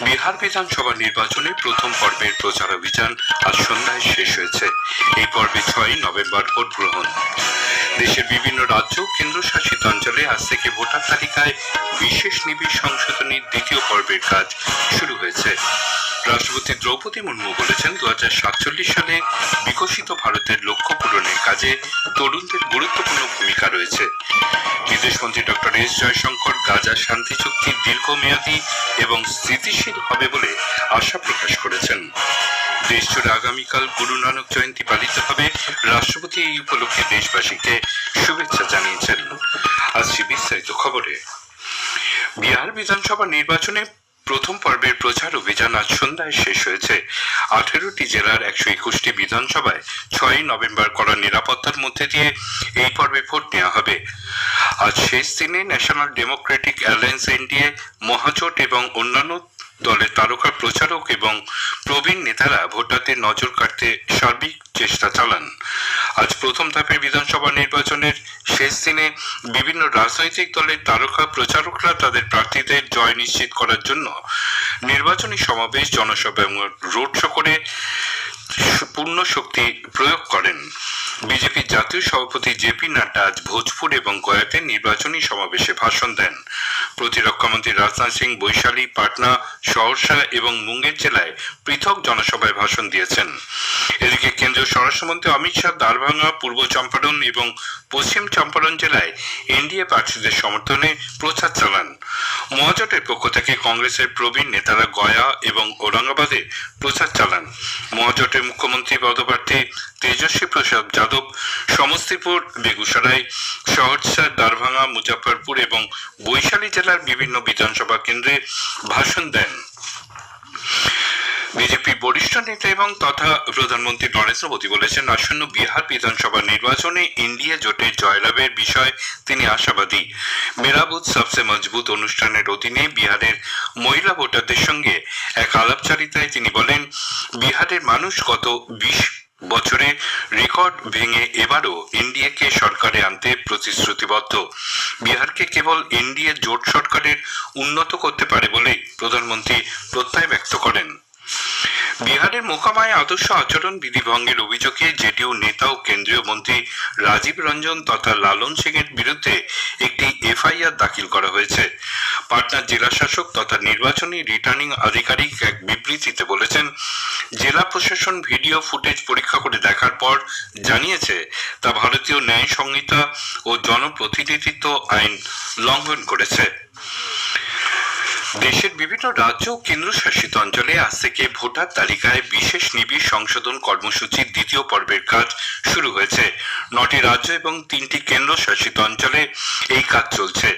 বিহার বিধানসভা নির্বাচনে প্রথম পর্বের প্রচারাভিযান আজ সন্ধ্যায় শেষ হয়েছে। এই পর্বে 6 নভেম্বর ভোট গ্রহণ। দেশের বিভিন্ন রাজ্য কেন্দ্রশাসিত অঞ্চলে আজ থেকে ভোটার তালিকায় বিশেষ নিবিড় সংশোধনীর দ্বিতীয় পর্বের কাজ শুরু হয়েছে। রাষ্ট্রপতি দ্রৌপদী মুর্মু বলেছেন, 2047 সালে বিকশিত ভারতের লক্ষ্য পূরণের কাজে তরুণদের গুরুত্বপূর্ণ ভূমিকা রয়েছে। বিদেশমন্ত্রী ডক্টর এস জয়শঙ্কর গাজা শান্তি চুক্তি দীর্ঘমেয়াদী এবং স্থিতিশীল হবে বলে আশা প্রকাশ করেছেন। দেশজুড়ে আগামীকাল গুরু নানক জয়ন্তী পালিত হবে। রাষ্ট্রপতি এই উপলক্ষে দেশবাসীকে শুভেচ্ছা জানিয়েছেন। আসছি বিস্তারিত খবরে। বিহার বিধানসভা নির্বাচনে প্রথম পর্বের প্রচার অভিযান আজ সন্ধ্যায় শেষ হয়েছে। 18টি জেলার 121টি বিধানসভায় 6 নভেম্বর কড়া নিরাপত্তার মধ্যে দিয়ে এই পর্বে ভোট নেওয়া হবে। আজ শেষ দিনে ন্যাশনাল ডেমোক্রেটিক অ্যালায়েন্স এনডিএ, মহাজোট এবং অন্যান্য দলের তারকা প্রচারক এবং প্রবীণ নেতারা ভোটারদের নজর কাটতে সার্বিক চেষ্টা চালান। আজ প্রথম ধাপের বিধানসভা নির্বাচনের শেষ দিনে বিভিন্ন রাজনৈতিক দলের তারকা প্রচারকরা তাদের প্রার্থীদের জয় নিশ্চিত করার জন্য নির্বাচনী সমাবেশ, জনসভা এবং রোড শো করে পূর্ণ শক্তি প্রয়োগ করেন। বিজেপির জাতীয় সভাপতি জেপি নাড্ডা আজ ভোজপুর এবং গয়াতে নির্বাচনী সমাবেশে ভাষণ দেন। প্রতিরক্ষামন্ত্রী রাজনাথ সিং বৈশালী, পাটনা, সহরসা এবং মুঙ্গের জেলায় পৃথক জনসভায় ভাষণ দিয়েছেন। এদিকে কেন্দ্রীয় স্বরাষ্ট্রমন্ত্রী অমিত শাহ দারভাঙ্গা, পূর্ব চম্পারণ এবং পশ্চিম চম্পারণ জেলায় এনডিএ প্রার্থীদের সমর্থনে প্রচার চালান। মহাজোটের পক্ষ থেকে কংগ্রেসের প্রবীণ নেতারা গয়া এবং ঔরঙ্গাবাদে প্রচার চালান। মহাজোটের মুখ্যমন্ত্রী পদপ্রার্থী তেজস্বী প্রসাদ যাদব সমস্তিপুর, বেগুসরাই, সহরসা, দারভাঙ্গা, মুজফ্ফরপুর এবং বৈশালী জেলার বিভিন্ন বিধানসভা কেন্দ্রে ভাষণ দেন। বিজেপি বরিষ্ঠ নেতা এবং তথা প্রধানমন্ত্রী নরেন্দ্র মোদী বলেছেন, আসন্ন বিহার বিধানসভা নির্বাচনে এনডিএ জোটের জয়লাভের বিষয়ে তিনি আশাবাদী। মেরা বুথ সবসে মজবুত অনুষ্ঠানের অধীনে বিহারের মহিলা ভোটারদের সঙ্গে এক আলাপচারিতায় তিনি বলেন, বিহারের মানুষ গত 20 বছরে রেকর্ড ভেঙে এবারও এনডিএকে সরকারে আনতে প্রতিশ্রুতিবদ্ধ। বিহারকে কেবল এনডিএ জোট সরকারের উন্নত করতে পারে বলে প্রধানমন্ত্রী প্রত্যয় ব্যক্ত করেন। বিহারের মোকামায় আদর্শ আচরণ বিধি ভঙ্গের অভিযোগে জেডিইউ নেতা ও কেন্দ্রীয় মন্ত্রী রাজীব রঞ্জন তথা লালন সিং এর বিরুদ্ধে একটি এফআইআর দাখিল করা হয়েছে। পাটনার জেলা শাসক তথা নির্বাচনী রিটার্নিং আধিকারিক এক বিবৃতিতে বলেছেন, জেলা প্রশাসন ভিডিও ফুটেজ পরীক্ষা করে দেখার পর জানিয়েছে তা ভারতীয় ন্যায় সংহিতা ও জনপ্রতিনিধিত্ব আইন লঙ্ঘন করেছে। দেশের বিভিন্ন রাজ্য ও কেন্দ্রশাসিত অঞ্চলে আজ থেকে ভোটার তালিকায় বিশেষ নিবিড় সংশোধন কর্মসূচির দ্বিতীয় পর্বের কাজ শুরু হয়েছে। 9টি রাজ্য এবং 3টি কেন্দ্রশাসিত অঞ্চলে এই কাজ চলছে।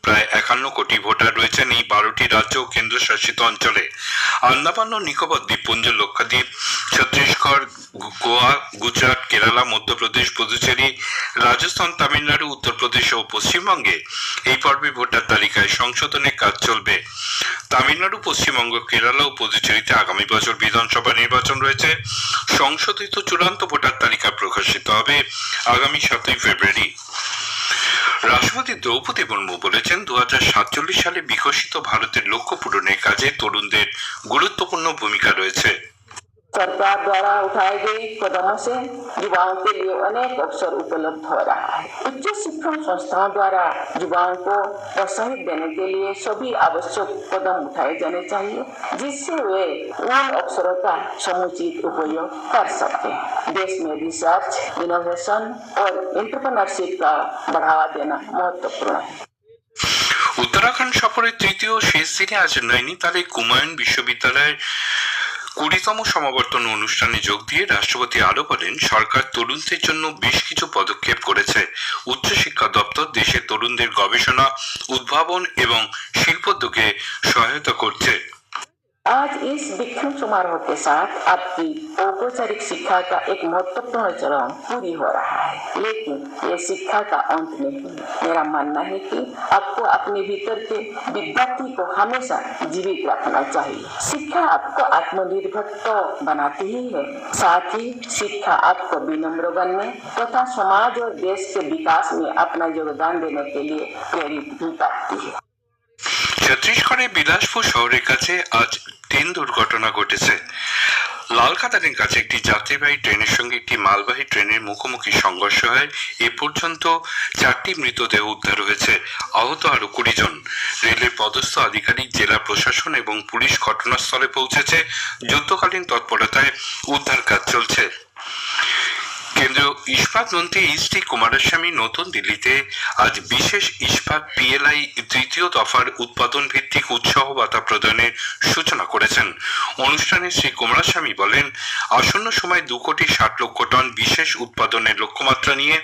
প্রায় 51 কোটি ভোটার রয়েছেন এই 12টি রাজ্য ও কেন্দ্রশাসিত অঞ্চলে। আন্দামান ও নিকোবর দ্বীপপুঞ্জ, লক্ষদ্বীপ, ছত্তিশগড়, গোয়া, গুজরাট, কেরালা, মধ্যপ্রদেশ, পুদুচেরি, রাজস্থান, তামিলনাড়ু, উত্তরপ্রদেশ ও পশ্চিমবঙ্গে এই পর্বে ভোটার তালিকায় সংশোধনের কাজ চলবে। তামিলনাড়ু, পশ্চিমবঙ্গ, কেরালা ও পুদুচেরিতে আগামী বছর বিধানসভা নির্বাচন রয়েছে। সংশোধিত চূড়ান্ত ভোটার তালিকা প্রকাশিত হবে আগামী 7 ফেব্রুয়ারি। রাষ্ট্রপতি দ্রৌপদী মুর্মু বলেছেন, 2047 সালে বিকশিত ভারতের লক্ষ্য পূরণের কাজে তরুণদের গুরুত্বপূর্ণ ভূমিকা রয়েছে। सरकार द्वारा उठाए गए कदमों से युवाओं के लिए अनेक अवसर उपलब्ध हो रहा है। उच्च शिक्षण संस्थाओं द्वारा युवाओं को प्रोत्साहित देने के लिए सभी आवश्यक कदम उठाए जाने चाहिए, जिससे वे उन अवसरों का समुचित उपयोग कर सकते हैं। देश में रिसर्च, इनोवेशन और एंटरप्रेन्योरशिप का बढ़ावा देना महत्वपूर्ण है। उत्तराखंड সফরের তৃতীয় শেষ দিনে আজ নৈনিতালে কুমায়ুন বিশ্ববিদ্যালয়ের 20তম সমাবর্তন অনুষ্ঠানে যোগ দিয়ে রাষ্ট্রপতি আরো বলেন, সরকার তরুণদের জন্য বেশ কিছু পদক্ষেপ করেছে। উচ্চশিক্ষা দপ্তর দেশের তরুণদের গবেষণা, উদ্ভাবন এবং শিল্পোদ্যোগে সহায়তা করছে। आज इस दीक्षांत समारोह के साथ आपकी औपचारिक शिक्षा का एक महत्वपूर्ण चरण पूरी हो रहा है, लेकिन ये शिक्षा का अंत नहीं। मेरा मानना है कि आपको अपने भीतर के विद्यार्थी को हमेशा जीवित रखना चाहिए। शिक्षा आपको आत्मनिर्भर तो बनाती ही है, साथ ही शिक्षा आपको विनम्र बनने तथा समाज और देश के विकास में अपना योगदान देने के लिए प्रेरित भी करती है। ছত্তিশগড়ের বিলাসপুর শহরের কাছে আজ ট্রেন দুর্ঘটনা ঘটেছে। লালকাতারের কাছে একটি যাত্রীবাহী ট্রেনের সঙ্গে একটি মালবাহী ট্রেনের মুখোমুখি সংঘর্ষ হয়। এ পর্যন্ত 4টি মৃতদেহ উদ্ধার হয়েছে, আহত আরো 20 জন। রেলের পদস্থ আধিকারিক, জেলা প্রশাসন এবং পুলিশ ঘটনাস্থলে পৌঁছেছে। যুদ্ধকালীন তৎপরতায় উদ্ধার কাজ চলছে। কেন্দ্রীয় ইস্পাত মন্ত্রী এইচ.ডি. কুমারস্বামী নতুন দিল্লিতে আজ বিশেষ ইস্পাত পিএলআই তৃতীয় দফার উৎপাদন ভিত্তিক উৎসাহ ভাতা প্রদানের সূচনা করেছেন। অনুষ্ঠানে শ্রী কুমারস্বামী বলেন, আসন্ন সময় 2,60,00,000 টন বিশেষ উৎপাদনের লক্ষ্যমাত্রা নিয়ে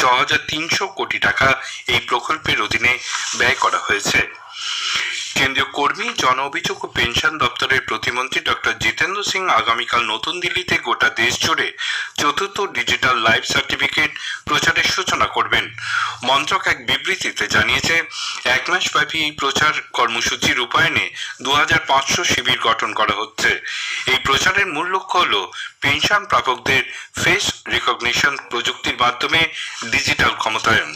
6,300 কোটি টাকা এই প্রকল্পের অধীনে ব্যয় করা হয়েছে। কেন্দ্রীয় কর্মী, জন অভিযোগ ও পেনশন দপ্তরের প্রতিমন্ত্রী ডক্টর জিতেন্দ্র সিং আগামীকাল নতুন দিল্লিতে গোটা দেশ জুড়ে 4th ডিজিটাল লাইফ সার্টিফিকেট প্রচারের সূচনা করবেন। মন্ত্রক এক বিবৃতিতে জানিয়েছে, 1 মাস ব্যাপী এই প্রচার কর্মসূচি রূপায়ণে 2,500 শিবির গঠন করা হচ্ছে। এই প্রচারের মূল লক্ষ্য হল পেনশন প্রাপকদের ফেস রিকগনিশন প্রযুক্তির মাধ্যমে ডিজিটাল ক্ষমতায়ন।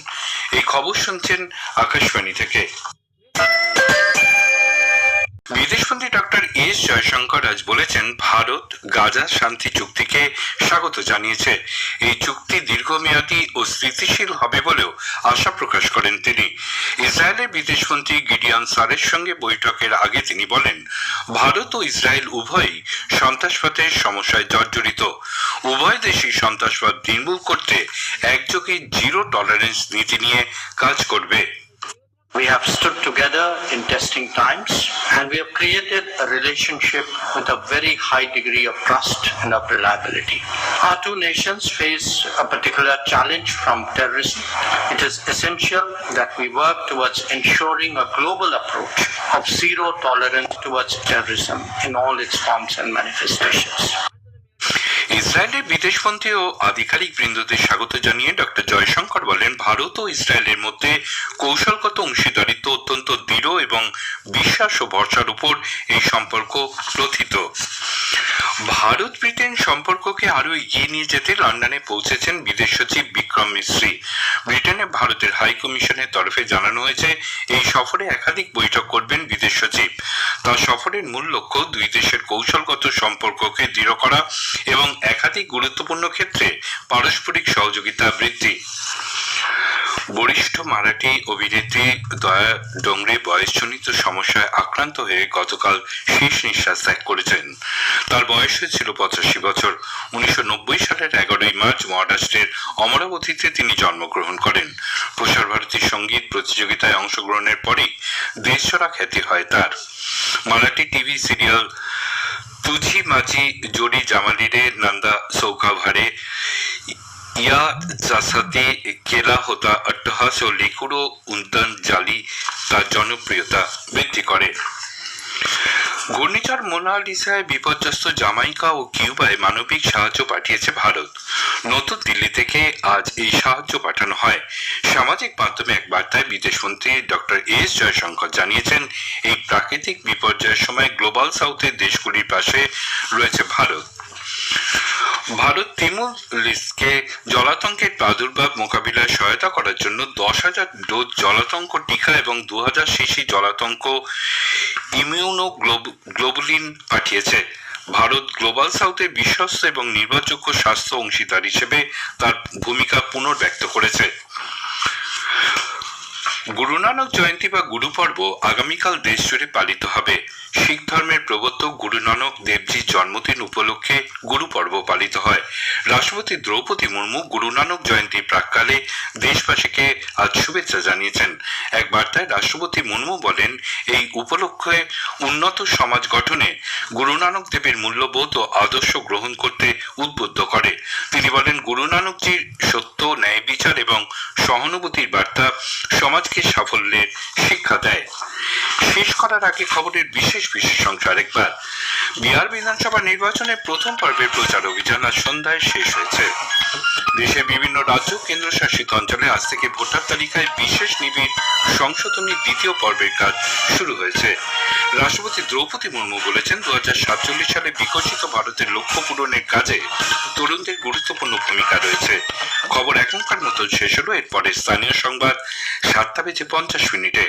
এই খবর শুনছেন আকাশবাণী থেকে। বিদেশমন্ত্রী ডক্টর এস জয়শঙ্কর আজ বলেছেন, ভারত গাজা শান্তি চুক্তিকে স্বাগত জানিয়েছে। এই চুক্তি দীর্ঘমেয়াদী ও স্থিতিশীল হবে বলেও আশা প্রকাশ করেন তিনি। ইসরায়েলের বিদেশমন্ত্রী গিডিয়ন সারের সঙ্গে বৈঠকের আগে তিনি বলেন, ভারত ও ইসরায়েল উভয়ই সন্ত্রাসবাদের সমস্যায় জর্জরিত। উভয় দেশই সন্ত্রাসবাদ নির্মূল করতে একযোগে জিরো টলারেন্স নীতি নিয়ে কাজ করবে। We have stood together in testing times and we have created a relationship with a very high degree of trust and of reliability. Our two nations face a particular challenge from terrorism. It is essential that we work towards ensuring a global approach of zero tolerance towards terrorism in all its forms and manifestations. ইসরায়েলের বিদেশমন্ত্রী ও আধিকারিক বৃন্দদের স্বাগত জানিয়ে doctor Jaishankar বলেন, ভারত ও ইসরায়েলের মধ্যে কৌশলগত অংশীদারিত্ব অত্যন্ত দৃঢ় এবং বিশ্বাস ও ভরসার উপর এই সম্পর্ক প্রথিত। ভারত ব্রিটেন সম্পর্ককে আরো এগিয়ে নিয়ে যেতে লন্ডনে পৌঁছেছেন বিদেশ সচিব বিক্রম মিশ্রি। ব্রিটেনে ভারতের হাই কমিশনের তরফে জানানো হয়েছে, এই সফরে একাধিক বৈঠক করবেন বিদেশ সচিব। তার সফরের মূল লক্ষ্য দুই দেশের কৌশলগত সম্পর্ককে দৃঢ় করা এবং একাধিক গুরুত্বপূর্ণ ক্ষেত্রে পারস্পরিক সহযোগিতা বৃদ্ধি। বরিষ্ঠ মারাঠি অভিনেত্রী দয়া ডোংরে বয়সজনিত সমস্যায় আক্রান্ত হয়ে গতকাল শেষ নিঃশ্বাস ত্যাগ করেছেন। তার বয়স হয়েছিল 85 বছর। 1990 সালের 11ই মার্চ মহারাষ্ট্রের অমরাবতীতে তিনি জন্মগ্রহণ করেন। প্রসার ভারতীর সঙ্গীত প্রতিযোগিতায় অংশগ্রহণের পরেই দেশছড়া খ্যাতি হয় তার। মারাঠি টিভি সিরিয়াল तुझी माझी जोडी जमाली रे नंदा सौका भाडे या जासाठी केला होता अट्टहास ও লিকুড়ো উন্তান জালি তার জনপ্রিয়তা বৃদ্ধি করে। ঘূর্ণিঝড় মোনালিসায় বিপর্যস্ত জামাইকা ও কিউবায় মানবিক সাহায্য পাঠিয়েছে ভারত। নতুন দিল্লি থেকে আজ এই সাহায্য পাঠানো হয়। সামাজিক মাধ্যমে এক বার্তায় বিদেশমন্ত্রী ডক্টর এস জয়শঙ্কর জানিয়েছেন, এই প্রাকৃতিক বিপর্যয়ের সময় গ্লোবাল সাউথের দেশগুলির পাশে রয়েছে ভারত। ভারত তৃণমূল লিস্টকে জলাতঙ্কের প্রাদুর্ভাব মোকাবিলায় সহায়তা করার জন্য 10,000 ডোজ জলাতঙ্ক টিকা এবং 2,000 শিশি জলাতঙ্ক ইমিউনোগ্লোবুলিন পাঠিয়েছে। ভারত গ্লোবাল সাউথের বিশ্বস্ত এবং নির্ভরযোগ্য স্বাস্থ্য অংশীদার হিসেবে তার ভূমিকা পুনর্ব্যক্ত করেছে। গুরু নানক জয়ন্তী বা গুরু পর্ব আগামীকাল দেশ জুড়ে পালিত হবে। শিখ ধর্মের প্রবর্তক গুরু নানক দেবজির জন্মদিন উপলক্ষে গুরু পর্ব পালিত হয়। রাষ্ট্রপতি দ্রৌপদী মুর্মু গুরু নানক জয়ন্তী প্রাক্কালে দেশবাসীকে আজ শুভেচ্ছা জানিয়েছেন। এক বার্তায় রাষ্ট্রপতি মুর্মু বলেন, এই উপলক্ষে উন্নত সমাজ গঠনে গুরু নানক দেবের মূল্যবোধ ও আদর্শ গ্রহণ করতে উদ্বুদ্ধ করে। তিনি বলেন, গুরু নানকজির সত্য, ন্যায় বিচার এবং সহানুভূতির বার্তা সমাজকে সাফল্যের শিক্ষা দেয়। শেষ করার আগে খবরের বিশেষ অংশ আরেকবার। বিহার বিধানসভা নির্বাচনের প্রথম পর্বের প্রচার অভিযান আজ সন্ধ্যায় শেষ হয়েছে। দেশের বিভিন্ন রাজ্য কেন্দ্রশাসিত অঞ্চলে আজ থেকে ভোটার তালিকায় বিশেষ নিবিড় সংশোধনীর দ্বিতীয় পর্বের কাজ শুরু হয়েছে। রাষ্ট্রপতি দ্রৌপদী মুর্মু বলেছেন, 2047 সালে বিকশিত ভারতের লক্ষ্য পূরণের কাজে তরুণদের গুরুত্বপূর্ণ ভূমিকা রয়েছে। খবর এখনকার মতো শেষ হলো। এরপরে স্থানীয় সংবাদ 7:50 মিনিটে।